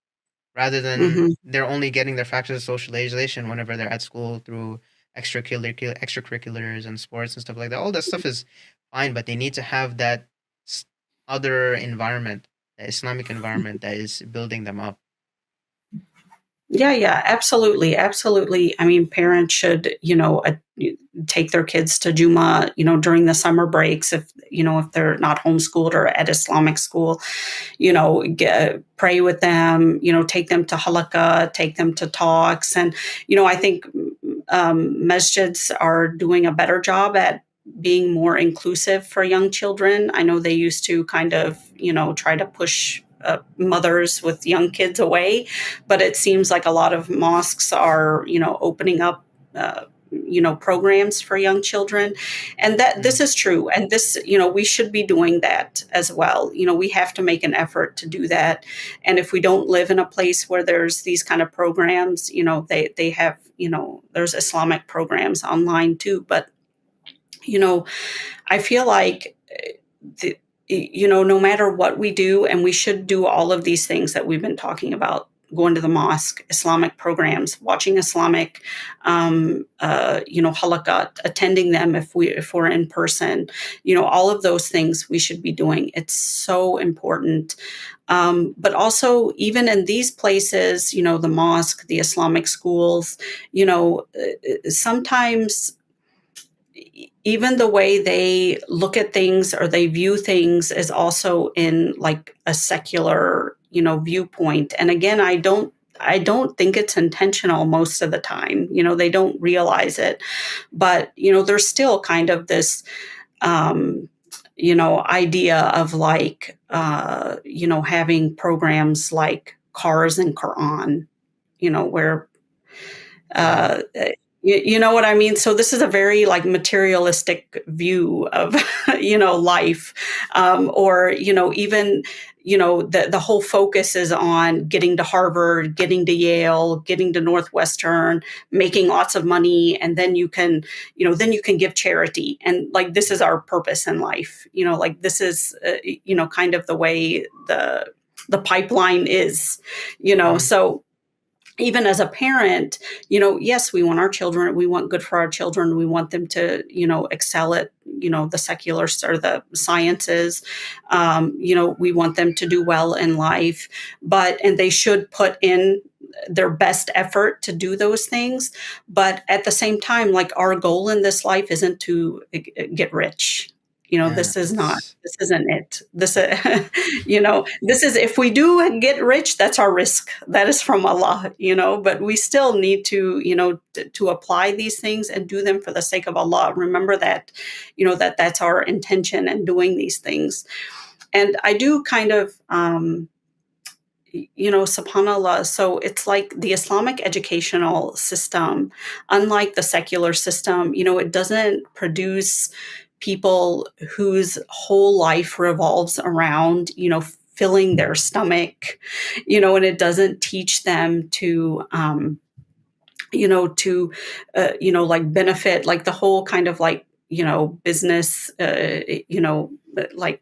rather than Hmm. they're only getting their factors of socialization whenever they're at school through extracurriculars and sports and stuff like that. All that stuff is fine, but they need to have that other environment, the Islamic environment that is building them up. Yeah, yeah, absolutely, absolutely. I mean, parents should, take their kids to Juma, during the summer breaks, if they're not homeschooled or at Islamic school, pray with them, take them to halakha, take them to talks. And, I think masjids are doing a better job at being more inclusive for young children. I know they used to kind of, try to push mothers with young kids away, but it seems like a lot of mosques are, opening up. Programs for young children, and that this Mm, is true, and this, we should be doing that as well. We have to make an effort to do that. And if we don't live in a place where there's these kind of programs, they have, there's Islamic programs online too. But you know I feel like the, no matter what we do, and we should do all of these things that we've been talking about, going to the mosque, Islamic programs, watching Islamic, halakat, attending them if we're in person, all of those things we should be doing. It's so important. But also, even in these places, the mosque, the Islamic schools, sometimes even the way they look at things or they view things is also in like a secular, viewpoint. And again, I don't think it's intentional most of the time. They don't realize it. But, there's still kind of this idea of like having programs like Cars and Quran, where Yeah. uh, you know what I mean? So this is a very like materialistic view of life, or even the whole focus is on getting to Harvard, getting to Yale, getting to Northwestern, making lots of money, and then you can give charity, and like this is our purpose in life. Like this is kind of the way the pipeline is. Mhm. So even as a parent, yes, we want our children, we want good for our children, we want them to, excel at, the secular or the sciences. We want them to do well in life, and they should put in their best effort to do those things. But at the same time, like our goal in this life isn't to get rich. Yeah. This is not, It's this isn't it. This is, if we do get rich, that's our risk. That is from Allah, but we still need to, to apply these things and do them for the sake of Allah. Remember that, that's our intention in doing these things. And I do kind of, subhanallah. So it's like the Islamic educational system, unlike the secular system, it doesn't produce people whose whole life revolves around, filling their stomach, and it doesn't teach them to, like benefit, like the whole kind of like, business, like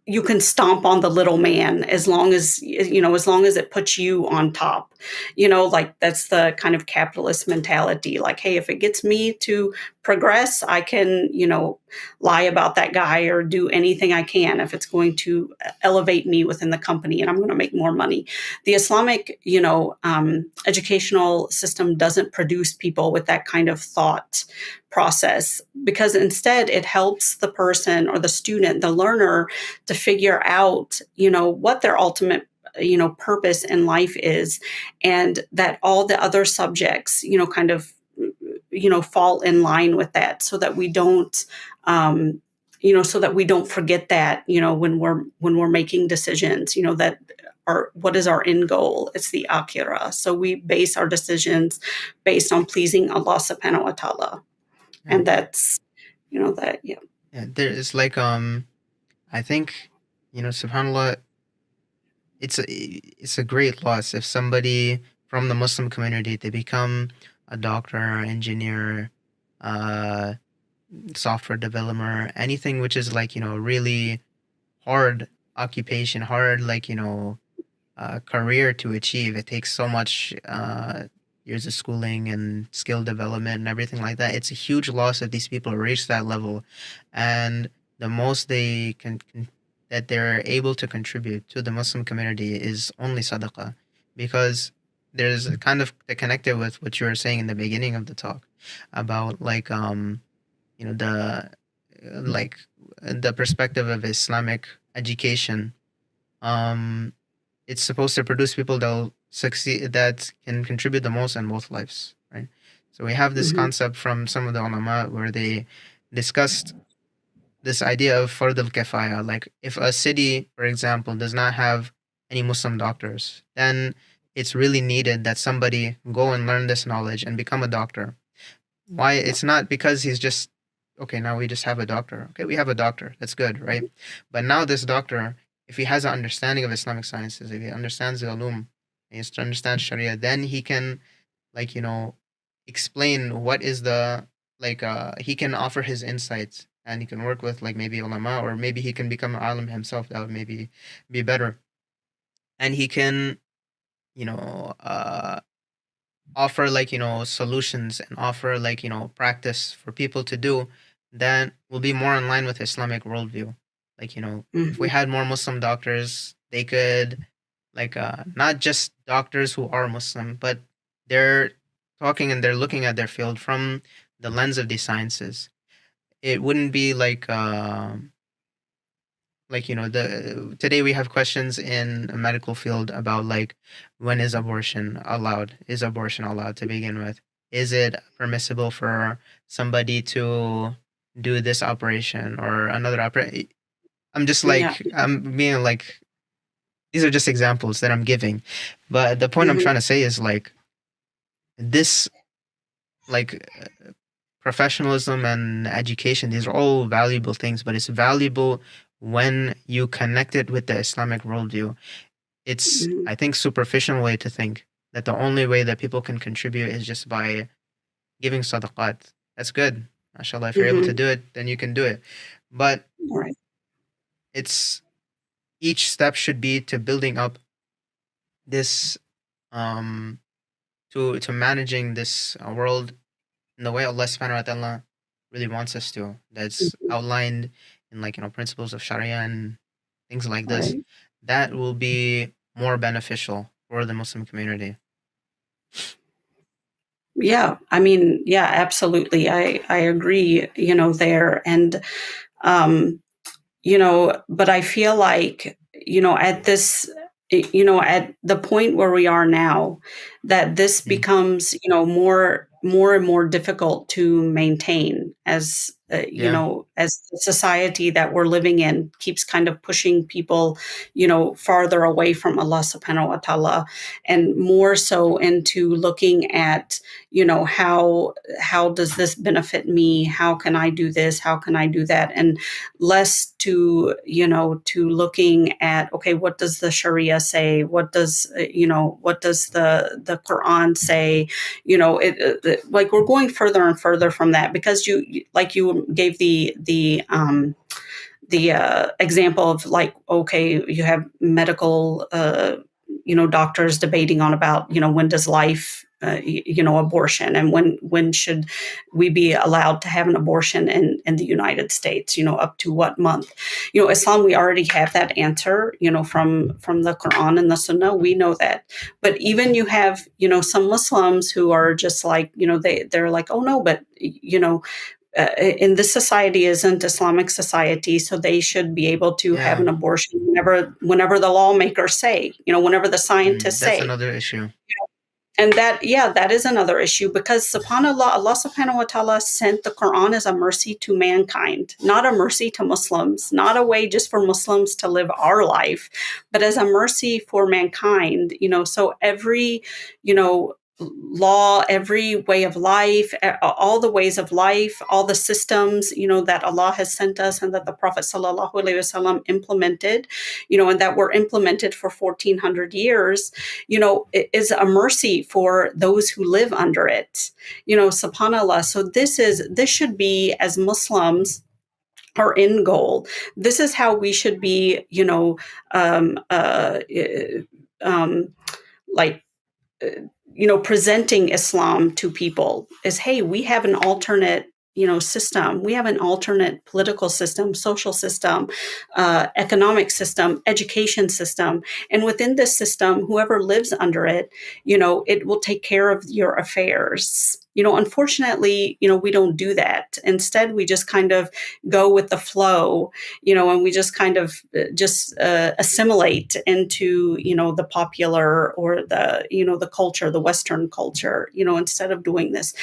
you can stomp on the little man as long as it puts you on top. Like that's the kind of capitalist mentality. Like, hey, if it gets me to progress, I can, lie about that guy or do anything I can if it's going to elevate me within the company and I'm going to make more money. The Islamic, educational system doesn't produce people with that kind of thought process, because instead it helps the person or the student, the learner, to figure out, what their ultimate, purpose in life is, and that all the other subjects, kind of, fall in line with that, so that we don't, forget that, when we're making decisions, that what is our end goal? It's the akhirah. So we base our decisions based on pleasing Allah subhanahu wa ta'ala. yeah. And that's, that, yeah. Yeah. There is like I think, subhanallah, it's a great loss if somebody from the Muslim community, they become a doctor, engineer, uh software developer, anything which is like, really hard occupation, hard, like, career to achieve. It takes so much years of schooling and skill development and everything like that. It's a huge loss if these people reach that level, and the most they that they're able to contribute to the Muslim community is only sadaqah, because there's a kind of connected with what you were saying in the beginning of the talk about like the like the perspective of Islamic education. um it's supposed to produce people that'll succeed, that can contribute the most in both lives, right? So we have this Hmm. concept from some of the ulama where they discussed this idea of fard al-kifaya. Like if a city, for example, does not have any Muslim doctors, then it's really needed that somebody go and learn this knowledge and become a doctor. Why? Yeah. It's not because he's just, okay, now we just have a doctor. Okay, we have a doctor. That's good, right? But now this doctor, if he has an understanding of Islamic sciences, if he understands the ulum, he understands Sharia, then he can, like, explain what is the, like, he can offer his insights and he can work with like maybe ulama, or maybe he can become an alim himself. That would maybe be better. And he can, you know, offer like, solutions, and offer like, practice for people to do that will be more in line with Islamic worldview. Like, if we Mhm. had more Muslim doctors, they could like, not just doctors who are Muslim, but they're talking and they're looking at their field from the lens of these sciences. It wouldn't be like, the today we have questions in a medical field about like, when is abortion allowed to begin with, is it permissible for somebody to do this operation or another operation. Yeah. I'm being like, these are just examples that I'm giving, but the point I'm Mhm. trying to say is like, this, like, professionalism and education, these are all valuable things, but it's valuable when you connect it with the Islamic worldview. It's, Mhm. I think, superficial way to think that the only way that people can contribute is just by giving sadaqat. That's good. MashaAllah, if you're able to Mhm. do it, then you can do it. But Right. it's, each step should be to building up this, um to managing this world in the way Allah subhanahu wa ta'ala really wants us to. That's Mhm. outlined in like, principles of Sharia and things like this. Right. That will be more beneficial for the Muslim community. Yeah. I mean, yeah, absolutely. I agree, there. And um but I feel like, at this, at the point where we are now, that this Mm. becomes, more and more difficult to maintain as, Yeah, as the society that we're living in keeps kind of pushing people, farther away from Allah subhanahu wa ta'ala, and more so into looking at, how does this benefit me? How can I do this? How can I do that? And less to, to looking at, okay, what does the Sharia say? What does the Quran say? Like, we're going further and further from that, because like you gave the example of, like, okay, you have medical, doctors debating on about, when does life, abortion, and when should we be allowed to have an abortion in the United States, up to what month. Islam, we already have that answer, from the Quran and the Sunnah. We know that. But even you have, some Muslims who are just like, they're like, oh no, but, in this society isn't Islamic society, so they should be able to have yeah. an abortion whenever the lawmakers say, whenever the scientists That's say. another issue. And that, yeah, that is another issue, because subhanallah, Allah subhanahu wa ta'ala sent the Quran as a mercy to mankind, not a mercy to Muslims, not a way just for Muslims to live our life, but as a mercy for mankind. So every, you know, law, every way of life, all the ways of life, all the systems, that Allah has sent us and that the Prophet sallallahu alaihi wasallam implemented, and that were implemented for 1400 years, is a mercy for those who live under it. Subhanallah. So this should be, as Muslims, our end goal. This is how we should be, um, uh, um, like presenting Islam to people, is, hey, we have an alternate, system. We have an alternate political system, social system, economic system, education system. And within this system, whoever lives under it, it will take care of your affairs. Unfortunately, we don't do that. Instead, we just kind of go with the flow, and we just kind of just assimilate into, the popular, or the culture, the Western culture, instead of doing this.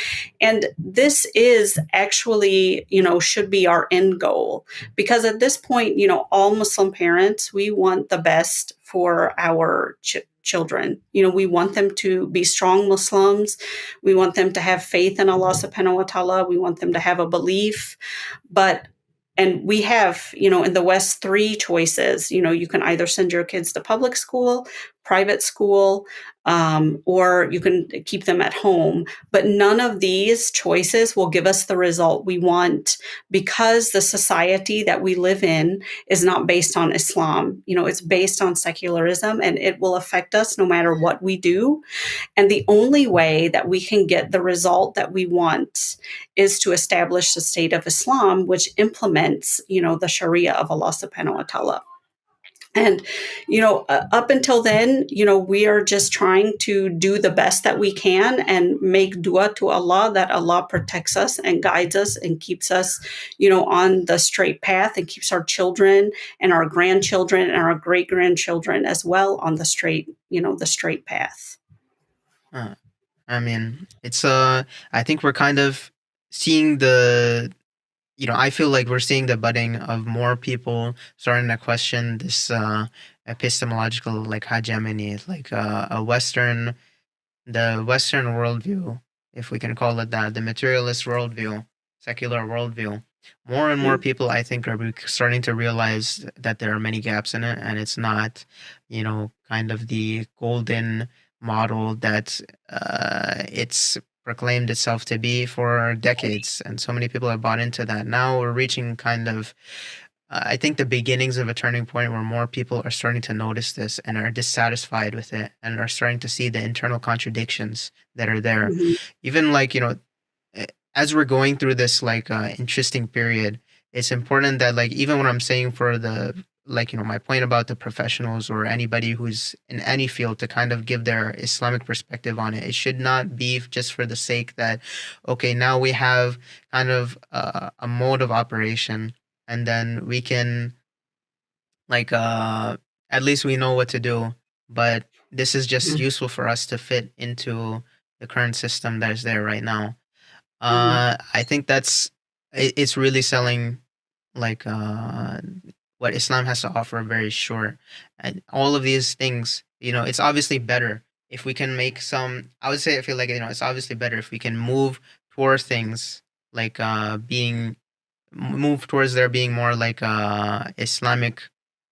And this is actually, should be our end goal, because at this point, all Muslim parents, we want the best for our children. We want them to be strong Muslims. We want them to have faith in Allah subhanahu wa ta'ala. We want them to have a belief. But and we have, in the West, three choices. You can either send your kids to public school, private school, or you can keep them at home. But none of these choices will give us the result we want because the society that we live in is not based on Islam. It's based on secularism, and it will affect us no matter what we do. And the only way that we can get the result that we want is to establish the state of Islam, which implements, the Sharia of Allah subhanahu wa ta'ala. And, up until then, we are just trying to do the best that we can and make dua to Allah that Allah protects us and guides us and keeps us, on the straight path, and keeps our children and our grandchildren and our great grandchildren as well on the straight path. Uh, I mean, it's I think we're kind of seeing the I feel like we're seeing the budding of more people starting to question this epistemological like hegemony, like the Western worldview, if we can call it that, the materialist worldview, secular worldview. More and more Mm, people, I think, are starting to realize that there are many gaps in it, and it's not, kind of the golden model that it's proclaimed itself to be for decades. And so many people have bought into that. Now we're reaching kind of I think the beginnings of a turning point where more people are starting to notice this and are dissatisfied with it and are starting to see the internal contradictions that are there. mhm, Even like, as we're going through this like interesting period, it's important that like even when I'm saying for the like, my point about the professionals or anybody who's in any field to kind of give their Islamic perspective on it, it should not be just for the sake that, okay, now we have kind of a mode of operation and then we can like at least we know what to do, but this is just mhm, useful for us to fit into the current system that is there right now. mhm, I think it's really selling like what Islam has to offer very short. And all of these things, it's obviously better if we can make some I would say I feel like it's obviously better if we can move towards things like being move towards there being more like Islamic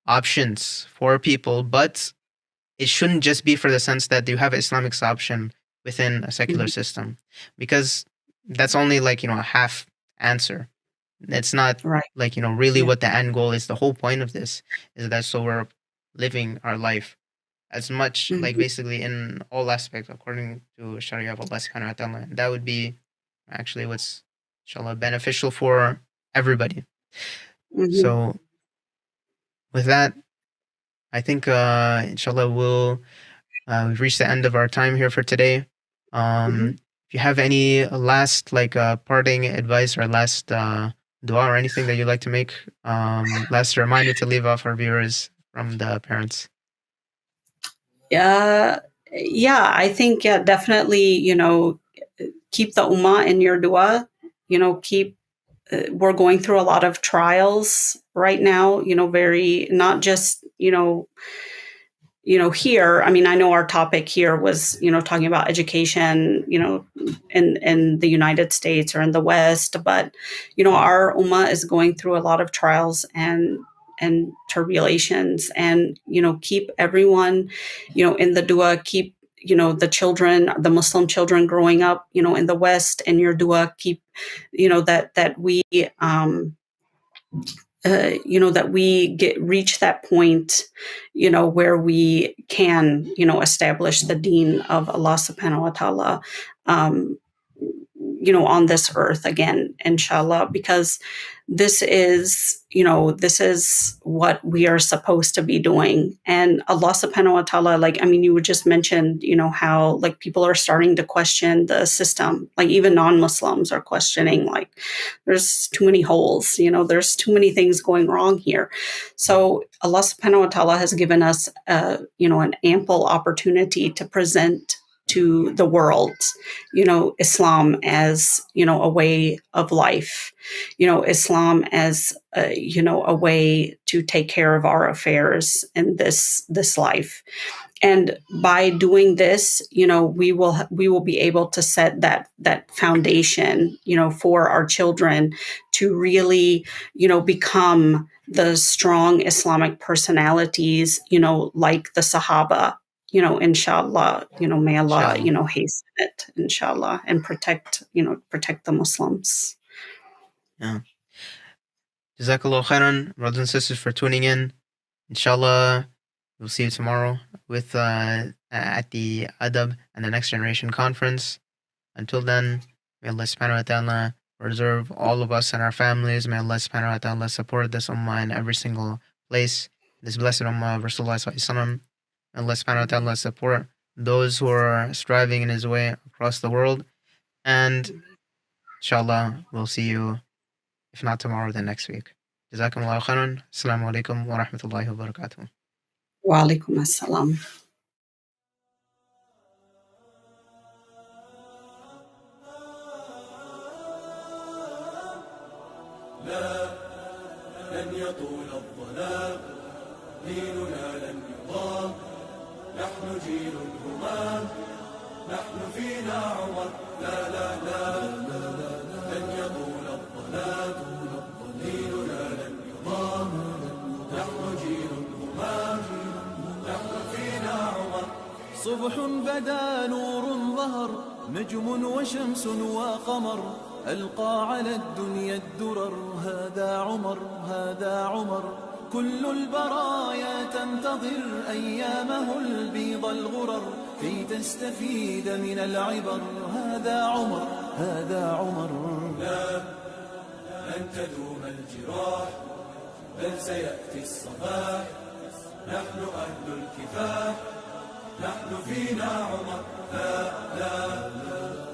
options for people, but it shouldn't just be for the sense that you have an Islamic option within a secular mhm. system, because that's only like a half answer. It's not Right. like really Yeah. what the end goal is. The whole point of this is that so we're living our life as much like Mhm, basically in all aspects according to Sharia of Allah subhanahu wa ta'ala. And that would be actually what's inshallah beneficial for everybody. mhm, So with that, I think inshallah we've reached the end of our time here for today. mhm. If you have any last like parting advice or last dua or anything that you'd like to make, last reminder to leave off our viewers from the parents. Yeah, yeah, I think, yeah, definitely, keep the ummah in your dua. Keep We're going through a lot of trials right now, very not just, here. I mean, I know our topic here was, talking about education, in the United States or in the West, but our ummah is going through a lot of trials and tribulations, and keep everyone, in the dua. Keep the children, the Muslim children growing up, in the West, and your dua. Keep that we that we get reach that point, where we can, establish the deen of Allah subhanahu wa ta'ala, um, on this earth again, inshallah, because this is what we are supposed to be doing. And Allah subhanahu wa ta'ala, like, I mean, you just mentioned, how like people are starting to question the system, like even non-Muslims are questioning, like, there's too many holes, there's too many things going wrong here. So Allah subhanahu wa ta'ala has given us an ample opportunity to present to the world, Islam as, a way of life, Islam as a way to take care of our affairs in this life. And by doing this, we will be able to set that foundation, for our children to really, become the strong Islamic personalities, like the Sahaba, inshallah, may Allah, Inshallah. hasten it, inshallah, and protect the Muslims. Yeah. Jazakallah khairan, brothers and sisters, for tuning in. Inshallah, we'll see you tomorrow with at the Adab and the Next Generation Conference. Until then, may Allah subhanahu wa ta'ala preserve all of us and our families. May Allah subhanahu wa ta'ala support this ummah in every single place. This blessed ummah of Rasulullah sallallahu alaihi wasallam. May Allah subhanahu wa ta'ala support those who are striving in His way across the world. And inshallah, we'll see you, if not tomorrow, then next week. Jazakumullahu khairan. Assalamu alaikum wa rahmatullahi wa barakatuh. Wa alaikum assalam. لا لن يطول الظلام ديننا لن يضام نحن جيل الهمام نحن فينا عمر لا لا لا لن يطول الظلام ديننا لن يضام نحن جيل الهمام نحن فينا عمر صبح بدا نور ظهر نجم وشمس وقمر ألقى على الدنيا الدرر هذا عمر هذا عمر كل البرايا تنتظر أيامه البيض الغرر كي تستفيد من العبر هذا عمر هذا عمر لا لن تدوم الجراح بل سيأتي الصباح نحن أهل الكفاح نحن فينا عمر لا لا